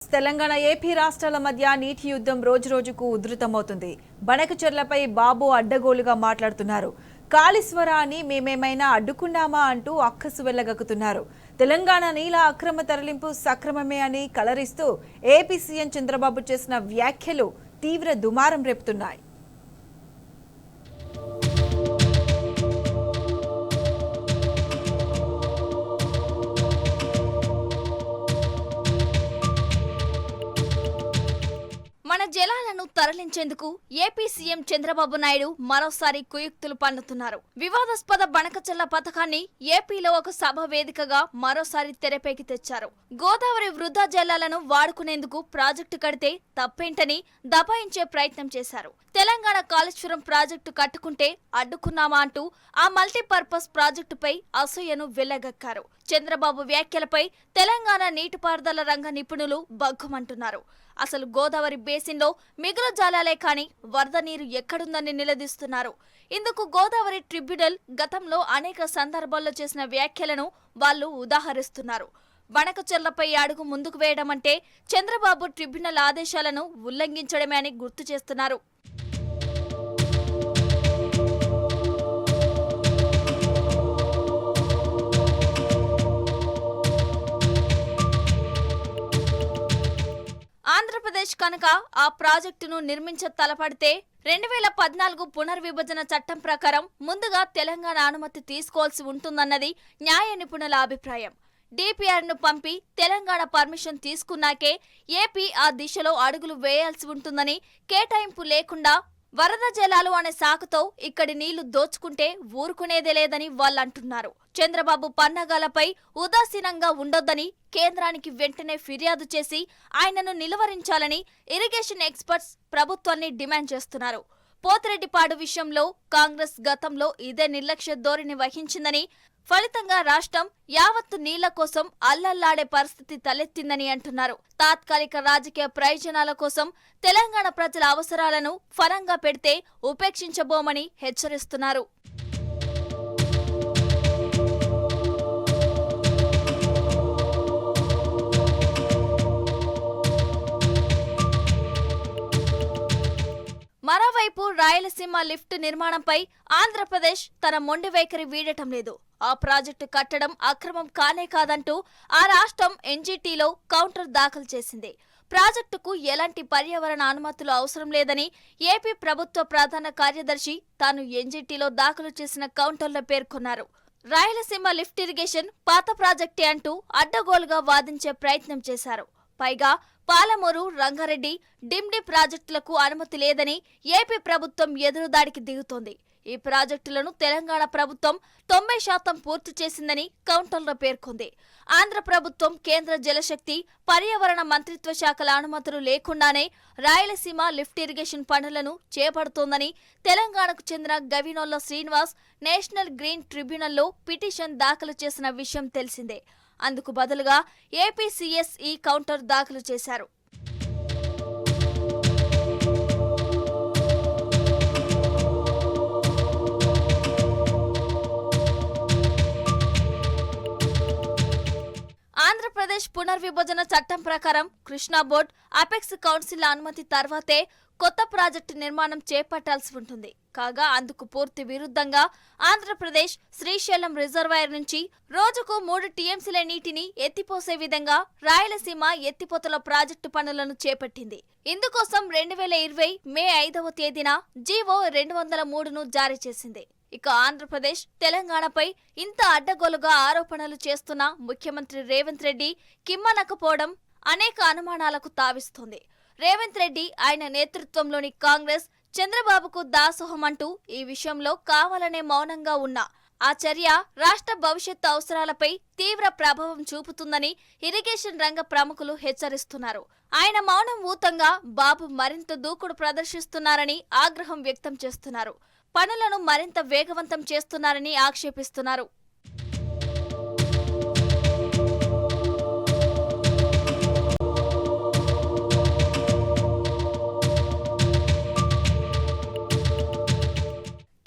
Telangana AP రాష్ట్రాల మధ్య నీటి యుద్ధం రోజురోజుకు ఉధృతమవుతుంది. బనకచెర్లపై బాబు అడ్డగోలుగా మాట్లాడుతున్నారు. కాళేశ్వరాన్ని మేమేమైనా అడ్డుకున్నామా అంటూ అక్కసు వెళ్లగక్కుతున్నారు. తెలంగాణ నీల అక్రమ తరలింపు సక్రమమే అని కలరిస్తూ ఏపీ సీఎం చంద్రబాబు చేసిన వ్యాఖ్యలు తీవ్ర దుమారం రేపుతున్నాయి. మన జలాలను తరలించేందుకు ఏపీ సీఎం చంద్రబాబు నాయుడు మరోసారి కుయుక్తులు పన్నుతున్నారు. వివాదాస్పద బనకచెర్ల పథకాన్ని ఏపీలో ఒక సభ వేదికగా మరోసారి తెరపైకి తెచ్చారు. గోదావరి వృధా జలాలను వాడుకునేందుకు ప్రాజెక్టు కడితే తప్పేంటని దబాయించే ప్రయత్నం చేశారు. తెలంగాణ కాళేశ్వరం ప్రాజెక్టు కట్టుకుంటే అడ్డుకున్నామా అంటూ ఆ మల్టీపర్పస్ ప్రాజెక్టుపై అసూయను వెళ్లగక్కారు. చంద్రబాబు వ్యాఖ్యలపై తెలంగాణ నీటిపారుదల రంగ నిపుణులు బగ్గుమంటున్నారు. అసలు గోదావరి బేసిన్లో మిగులు జాలాలే కాని వరద నీరు ఎక్కడుందని నిలదీస్తున్నారు. ఇందుకు గోదావరి ట్రిబ్యునల్ గతంలో అనేక సందర్భాల్లో చేసిన వ్యాఖ్యలను వాళ్లు ఉదాహరిస్తున్నారు. బనకచెర్లపై అడుగు ముందుకు వేయడం అంటే చంద్రబాబు ట్రిబ్యునల్ ఆదేశాలను ఉల్లంఘించడమే అని గుర్తు చేస్తున్నారు. ఆంధ్రప్రదేశ్ కనుక ఆ ప్రాజెక్టును నిర్మించ తలపడితే 2014 పునర్విభజన చట్టం ప్రకారం ముందుగా తెలంగాణ అనుమతి తీసుకోవాల్సి ఉంటుందన్నది న్యాయ నిపుణుల అభిప్రాయం. డిపిఆర్ను పంపి తెలంగాణ పర్మిషన్ తీసుకున్నాకే ఏపీ ఆ దిశలో అడుగులు వేయాల్సి ఉంటుందని, కేటాయింపు లేకుండా వరద జలాలు అనే సాకుతో ఇక్కడి నీళ్లు దోచుకుంటే ఊరుకునేదే లేదని వాళ్ళంటున్నారు. చంద్రబాబు పన్నాగాలపై ఉదాసీనంగా ఉండొద్దని కేంద్రానికి వెంటనే ఫిర్యాదు చేసి ఆయనను నిలువరించాలని ఇరిగేషన్ ఎక్స్పర్ట్స్ ప్రభుత్వాన్ని డిమాండ్ చేస్తున్నారు. పోతిరెడ్డిపాడు విషయంలో కాంగ్రెస్ గతంలో ఇదే నిర్లక్ష్య ధోరణి వహించిందని, ఫలితంగా రాష్ట్రం యావత్తు నీళ్ల కోసం అల్లల్లాడే పరిస్థితి తలెత్తిందని అంటున్నారు. తాత్కాలిక రాజకీయ ప్రయోజనాల కోసం తెలంగాణ ప్రజల అవసరాలను ఫలంగా పెడితే ఉపేక్షించబోమని హెచ్చరిస్తున్నారు. మరోవైపు రాయలసీమ లిఫ్ట్ నిర్మాణంపై ఆంధ్రప్రదేశ్ తన మొండి వైఖరి వీడటం లేదు. ఆ ప్రాజెక్టు కట్టడం అక్రమం కానే కాదంటూ ఆ రాష్ట్రం ఎన్జీటీలో కౌంటర్ దాఖలు చేసింది. ప్రాజెక్టుకు ఎలాంటి పర్యావరణ అనుమతులు అవసరం లేదని ఏపీ ప్రభుత్వ ప్రధాన కార్యదర్శి తాను ఎన్జీటీలో దాఖలు చేసిన కౌంటర్లో పేర్కొన్నారు. రాయలసీమ లిఫ్ట్ ఇరిగేషన్ పాత ప్రాజెక్టే అంటూ అడ్డగోలుగా వాదించే ప్రయత్నం చేశారు. పైగా పాలమూరు, రంగారెడ్డి, డిమ్డి ప్రాజెక్టులకు అనుమతి లేదని ఏపీ ప్రభుత్వం ఎదురుదాడికి దిగుతోంది. ఈ ప్రాజెక్టులను తెలంగాణ ప్రభుత్వం 90% పూర్తి చేసిందని కౌంటర్లో పేర్కొంది. ఆంధ్ర ప్రభుత్వం కేంద్ర జలశక్తి, పర్యావరణ మంత్రిత్వ శాఖల అనుమతులు లేకుండానే రాయలసీమ లిఫ్ట్ ఇరిగేషన్ పనులను చేపడుతోందని తెలంగాణకు చెందిన గవినోళ్ల శ్రీనివాస్ నేషనల్ గ్రీన్ ట్రిబ్యునల్లో పిటిషన్ దాఖలు చేసిన విషయం తెలిసిందే. అందుకు బదులుగా ఏపీ సీఎస్ ఈ కౌంటర్ దాఖలు చేశారు. ఆంధ్రప్రదేశ్ పునర్విభజన చట్టం ప్రకారం కృష్ణా బోర్డ్, అపెక్స్ కౌన్సిల్ అనుమతి తర్వాతే కొత్త ప్రాజెక్టు నిర్మాణం చేపట్టాల్సి ఉంటుంది. కాగా అందుకు పూర్తి విరుద్ధంగా ఆంధ్రప్రదేశ్ శ్రీశైలం రిజర్వాయర్ నుంచి రోజుకు 3 టీఎంసీల నీటిని ఎత్తిపోసే విధంగా రాయలసీమ ఎత్తిపోతల ప్రాజెక్టు పనులను చేపట్టింది. ఇందుకోసం 2020 మే 5వ తేదీన జీవో 203ను జారీ చేసింది. ఇక ఆంధ్రప్రదేశ్, తెలంగాణపై ఇంత అడ్డగోలుగా ఆరోపణలు చేస్తున్న ముఖ్యమంత్రి రేవంత్ రెడ్డి కిమ్మనకపోవడం అనేక అనుమానాలకు తావిస్తోంది. రేవంత్ రెడ్డి, ఆయన నేతృత్వంలోని కాంగ్రెస్ చంద్రబాబుకు దాసోహమంటూ ఈ విషయంలో కావాలనే మౌనంగా ఉన్న ఆ చర్య రాష్ట్ర భవిష్యత్తు అవసరాలపై తీవ్ర ప్రభావం చూపుతుందని ఇరిగేషన్ రంగ ప్రముఖులు హెచ్చరిస్తున్నారు. ఆయన మౌనం ఊతంగా బాబు మరింత దూకుడు ప్రదర్శిస్తున్నారని ఆగ్రహం వ్యక్తం చేస్తున్నారు. పనులను మరింత వేగవంతం చేస్తున్నారని ఆక్షేపిస్తున్నారు.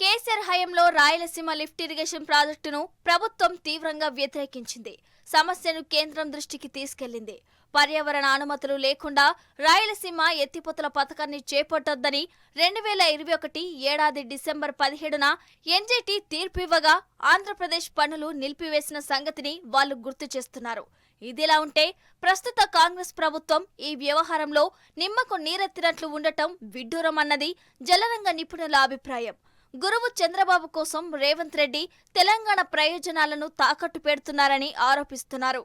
కేసీఆర్ హయాంలో రాయలసీమ లిఫ్ట్ ఇరిగేషన్ ప్రాజెక్టును ప్రభుత్వం తీవ్రంగా వ్యతిరేకించింది. సమస్యను కేంద్రం దృష్టికి తీసుకెళ్లింది. పర్యావరణ అనుమతులు లేకుండా రాయలసీమ ఎత్తిపోతల పథకాన్ని చేపట్టొద్దని 2021 ఏడాది డిసెంబర్ 17న ఎన్జీటీ తీర్పు ఇవ్వగా ఆంధ్రప్రదేశ్ పనులు నిలిపివేసిన సంగతిని వాళ్లు గుర్తు చేస్తున్నారు. ఇదిలా ఉంటే ప్రస్తుత కాంగ్రెస్ ప్రభుత్వం ఈ వ్యవహారంలో నిమ్మకు నీరెత్తినట్లు ఉండటం విడ్డూరమన్నది జలరంగ నిపుణుల అభిప్రాయం. గురువు చంద్రబాబు కోసం రేవంత్ రెడ్డి తెలంగాణ ప్రయోజనాలను తాకట్టు పెడుతున్నారని ఆరోపిస్తున్నారు.